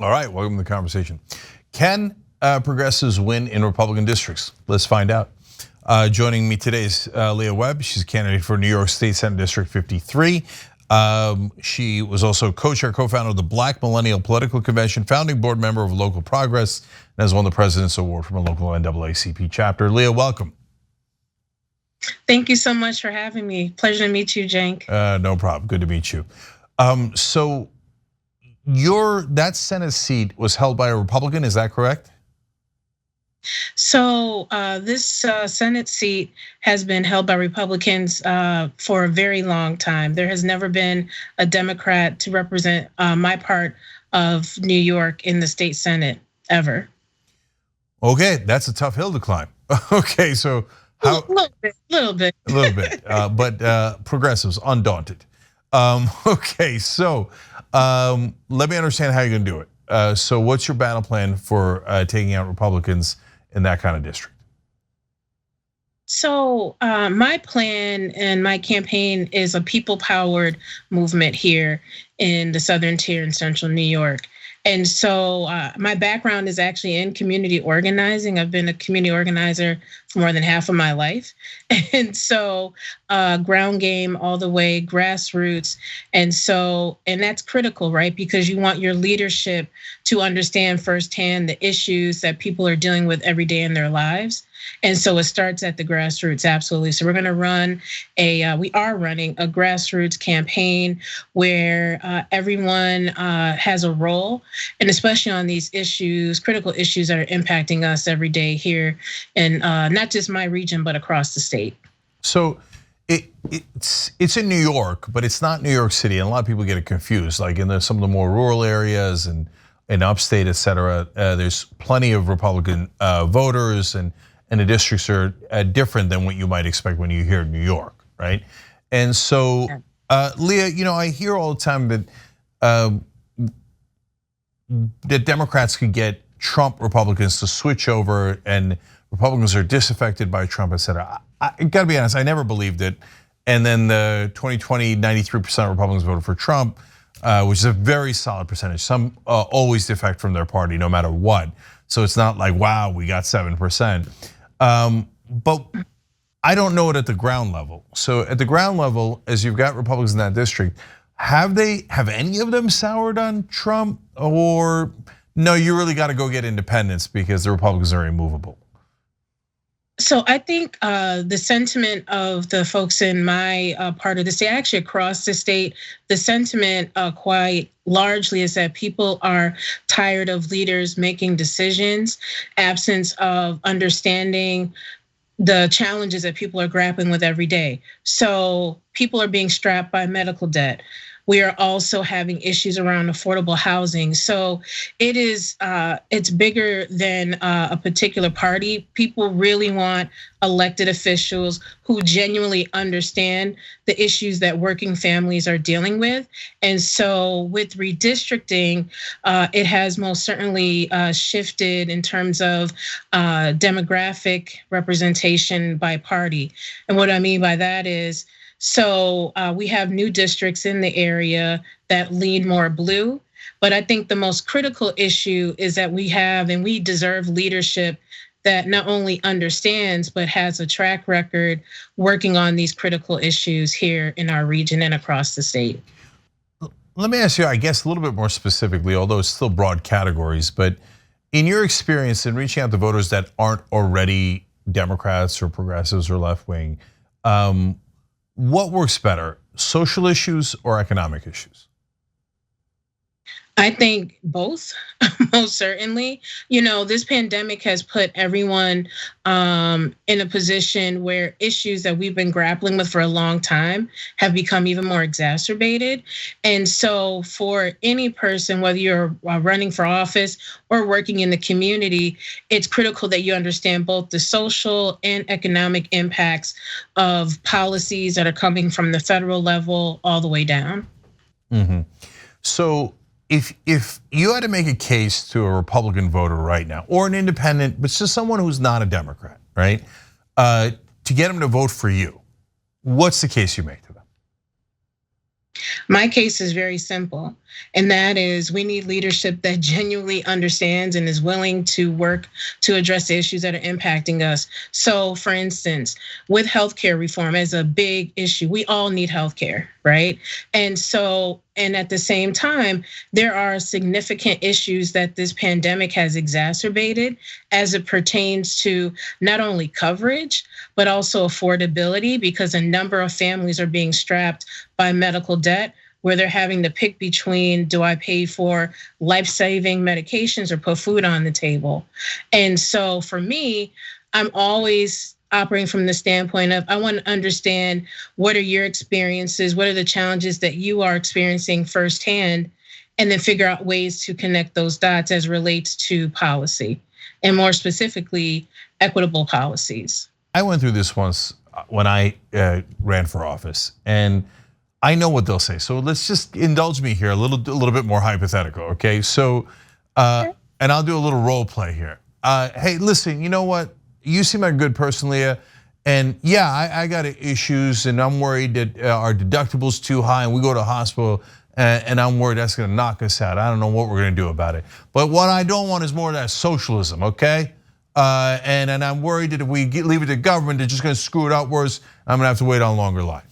All right, welcome to the conversation. Can progressives win in Republican districts? Let's find out. Joining me today is Lea Webb. She's a candidate for New York State Senate District 53. She was also co-chair, co-founder of the Black Millennial Political Convention, founding board member of Local Progress, and has won the President's Award from a local NAACP chapter. Lea, welcome. Thank you so much for having me. Pleasure to meet you, Cenk. No problem. Good to meet you. So that Senate seat was held by a Republican, is that correct? So this Senate seat has been held by Republicans for a very long time. There has never been a Democrat to represent my part of New York in the state Senate ever. Okay, that's a tough hill to climb. Okay, so how? Little bit. But progressives undaunted. Okay, so let me understand how you're going to do it. So what's your battle plan for taking out Republicans in that kind of district? So my plan and my campaign is a people-powered movement here in the Southern Tier in Central New York. And so my background is actually in community organizing. I've been a community organizer for more than half of my life. And so ground game all the way, grassroots. And that's critical, right? Because you want your leadership to understand firsthand the issues that people are dealing with every day in their lives. And so it starts at the grassroots, absolutely. So we're gonna we are running a grassroots campaign where everyone has a role, and especially on these issues, critical issues that are impacting us every day here in not just my region, but across the state. So it's in New York, but it's not New York City, and a lot of people get it confused. Like in some of the more rural areas and in upstate, et cetera, there's plenty of Republican voters, and the districts are different than what you might expect when you hear New York, right? And so, Lea, I hear all the time that Democrats could get Trump Republicans to switch over, and Republicans are disaffected by Trump, et cetera. I gotta be honest, I never believed it. And then the 2020, 93% of Republicans voted for Trump, which is a very solid percentage. Some always defect from their party no matter what. So it's not like, wow, we got 7%. But I don't know it at the ground level. So at the ground level, as you've got Republicans in that district, have any of them soured on Trump? Or no, you really got to go get independents because the Republicans are immovable? So I think the sentiment of the folks in my part of the state, actually across the state, the sentiment quite largely is that people are tired of leaders making decisions, absence of understanding the challenges that people are grappling with every day. So people are being strapped by medical debt. We are also having issues around affordable housing. So it's bigger than a particular party. People really want elected officials who genuinely understand the issues that working families are dealing with. And so with redistricting, it has most certainly shifted in terms of demographic representation by party. And what I mean by that is, so we have new districts in the area that lean more blue, but I think the most critical issue is that we deserve leadership that not only understands, but has a track record working on these critical issues here in our region and across the state. Let me ask you, I guess, a little bit more specifically, although it's still broad categories, but in your experience in reaching out to voters that aren't already Democrats or progressives or left wing, what works better, social issues or economic issues? I think both, most certainly. This pandemic has put everyone in a position where issues that we've been grappling with for a long time have become even more exacerbated. And so for any person, whether you're running for office or working in the community, it's critical that you understand both the social and economic impacts of policies that are coming from the federal level all the way down. So if you had to make a case to a Republican voter right now, or an independent, but just someone who's not a Democrat, right? To get them to vote for you, what's the case you make to them? My case is very simple, and that is we need leadership that genuinely understands and is willing to work to address the issues that are impacting us. So, for instance, with healthcare reform as a big issue, we all need healthcare, right? And at the same time, there are significant issues that this pandemic has exacerbated as it pertains to not only coverage, but also affordability, because a number of families are being strapped by medical debt where they're having to pick between, do I pay for life-saving medications or put food on the table? And so for me, I'm always operating from the standpoint of I want to understand what are your experiences, what are the challenges that you are experiencing firsthand, and then figure out ways to connect those dots as relates to policy, and more specifically, equitable policies. I went through this once when I ran for office, and I know what they'll say. So let's just indulge me here a little bit more hypothetical, okay? So, and I'll do a little role play here. Hey, listen, you know what? You seem like a good person, Leah. And yeah, I got issues, and I'm worried that our deductible's too high, and we go to a hospital, and I'm worried that's gonna knock us out. I don't know what we're gonna do about it. But what I don't want is more of that socialism, okay? And I'm worried that if we leave it to government, they're just gonna screw it out worse. I'm gonna have to wait on a longer life.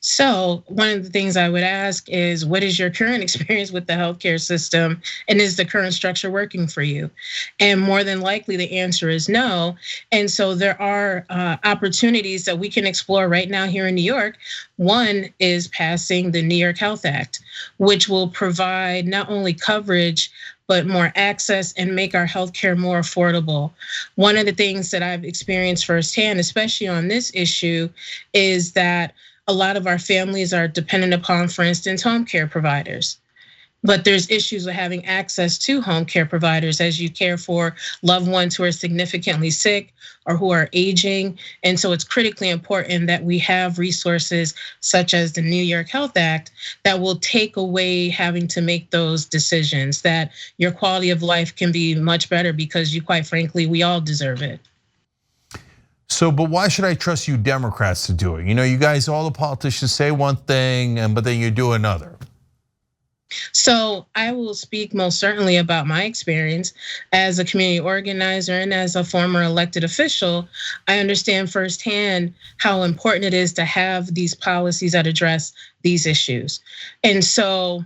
So one of the things I would ask is, what is your current experience with the healthcare system, and is the current structure working for you? And more than likely the answer is no. And so there are opportunities that we can explore right now here in New York. One is passing the New York Health Act, which will provide not only coverage, but more access and make our healthcare more affordable. One of the things that I've experienced firsthand, especially on this issue, is that a lot of our families are dependent upon, for instance, home care providers. But there's issues with having access to home care providers as you care for loved ones who are significantly sick or who are aging. And so it's critically important that we have resources such as the New York Health Act that will take away having to make those decisions, that your quality of life can be much better because you, quite frankly, we all deserve it. So, but why should I trust you Democrats to do it? You know, you guys, all the politicians say one thing, but then you do another. So I will speak most certainly about my experience as a community organizer and as a former elected official. I understand firsthand how important it is to have these policies that address these issues. And so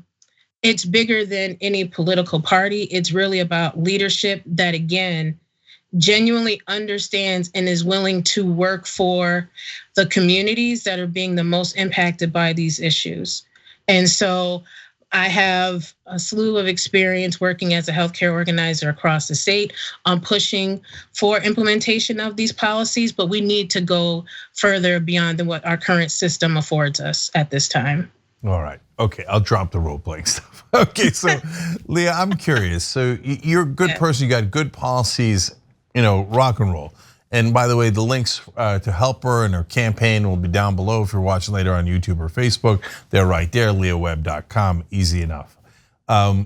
it's bigger than any political party. It's really about leadership that, again, genuinely understands and is willing to work for the communities that are being the most impacted by these issues. And so I have a slew of experience working as a healthcare organizer across the state on pushing for implementation of these policies, but we need to go further beyond than what our current system affords us at this time. All right, okay, I'll drop the role playing stuff. Okay, so Leah, I'm curious. So you're a good person, you got good policies, you know, rock and roll. And by the way, the links to help her and her campaign will be down below if you're watching later on YouTube or Facebook. They're right there, leawebb.com, easy enough.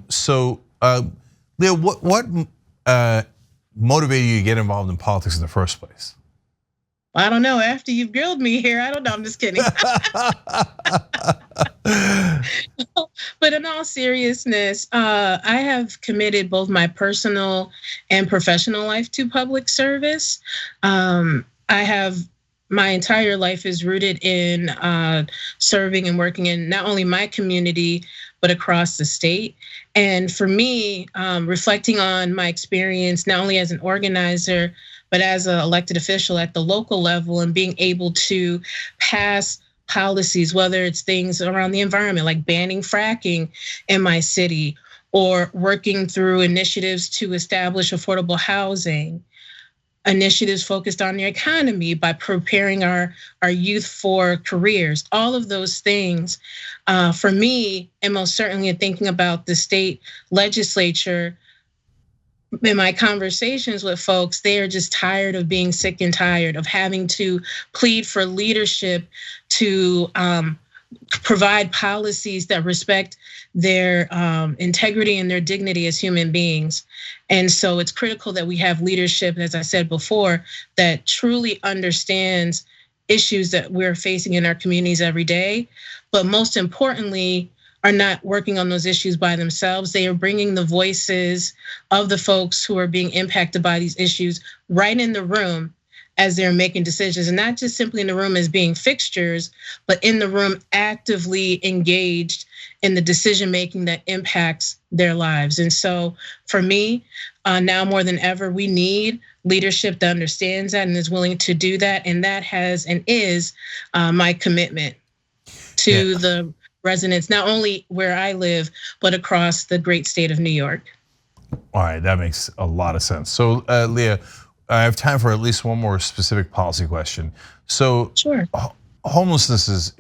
So Leah, what motivated you to get involved in politics in the first place? I don't know, after you've grilled me here, I don't know, I'm just kidding. But in all seriousness, I have committed both my personal and professional life to public service. I have, my entire life is rooted in serving and working in not only my community, but across the state. And for me, reflecting on my experience, not only as an organizer, but as an elected official at the local level, and being able to pass policies, whether it's things around the environment, like banning fracking in my city, or working through initiatives to establish affordable housing, initiatives focused on the economy by preparing our youth for careers, all of those things. For me, and most certainly in thinking about the state legislature, in my conversations with folks, they are just tired of being sick and tired of having to plead for leadership to provide policies that respect their integrity and their dignity as human beings. And so it's critical that we have leadership, as I said before, that truly understands issues that we're facing in our communities every day, but most importantly, are not working on those issues by themselves. They are bringing the voices of the folks who are being impacted by these issues right in the room as they're making decisions, and not just simply in the room as being fixtures, but in the room actively engaged in the decision making that impacts their lives. And so for me, now more than ever, we need leadership that understands that and is willing to do that. And that has and is my commitment to the residents, not only where I live, but across the great state of New York. All right, that makes a lot of sense. So Lea, I have time for at least one more specific policy question. So sure. Homelessness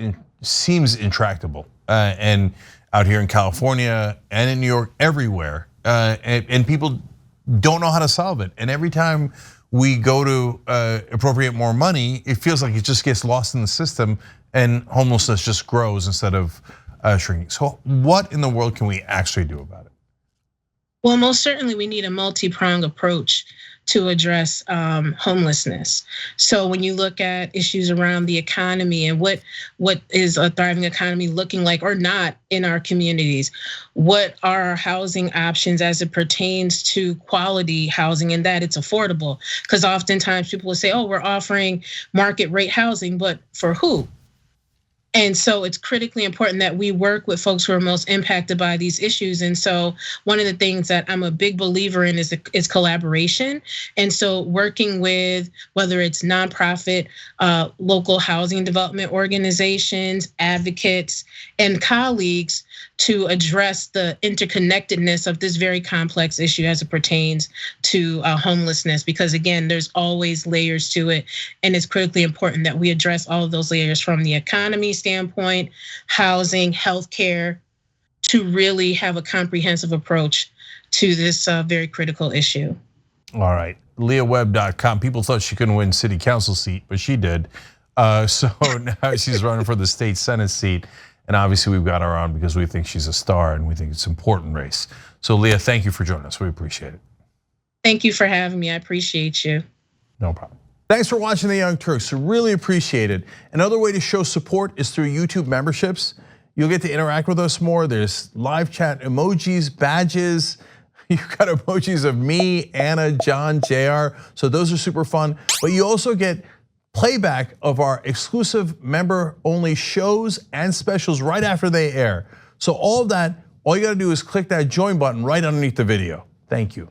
seems intractable, and out here in California and in New York, everywhere, and people don't know how to solve it. And every time we go to appropriate more money, it feels like it just gets lost in the system, and homelessness just grows instead of shrinking. So what in the world can we actually do about it? Well, most certainly we need a multi-pronged approach to address homelessness. So when you look at issues around the economy and what is a thriving economy looking like or not in our communities, what are our housing options as it pertains to quality housing and that it's affordable? Because oftentimes people will say, oh, we're offering market rate housing, but for who? And so it's critically important that we work with folks who are most impacted by these issues. And so one of the things that I'm a big believer in is collaboration. And so working with whether it's nonprofit, local housing development organizations, advocates, and colleagues to address the interconnectedness of this very complex issue as it pertains to homelessness. Because again, there's always layers to it. And it's critically important that we address all of those layers from the economy standpoint, housing, healthcare, to really have a comprehensive approach to this very critical issue. All right, LeaWebb.com. People thought she couldn't win city council seat, but she did. So now she's running for the state Senate seat. And obviously we've got her on because we think she's a star and we think it's an important race. So Lea, thank you for joining us. We appreciate it. Thank you for having me. I appreciate you. No problem. Thanks for watching The Young Turks. Really appreciate it. Another way to show support is through YouTube memberships. You'll get to interact with us more. There's live chat emojis, badges. You've got emojis of me, Anna, John, JR. So those are super fun. But you also get playback of our exclusive member-only shows and specials right after they air. So all of that, all you gotta do is click that join button right underneath the video. Thank you.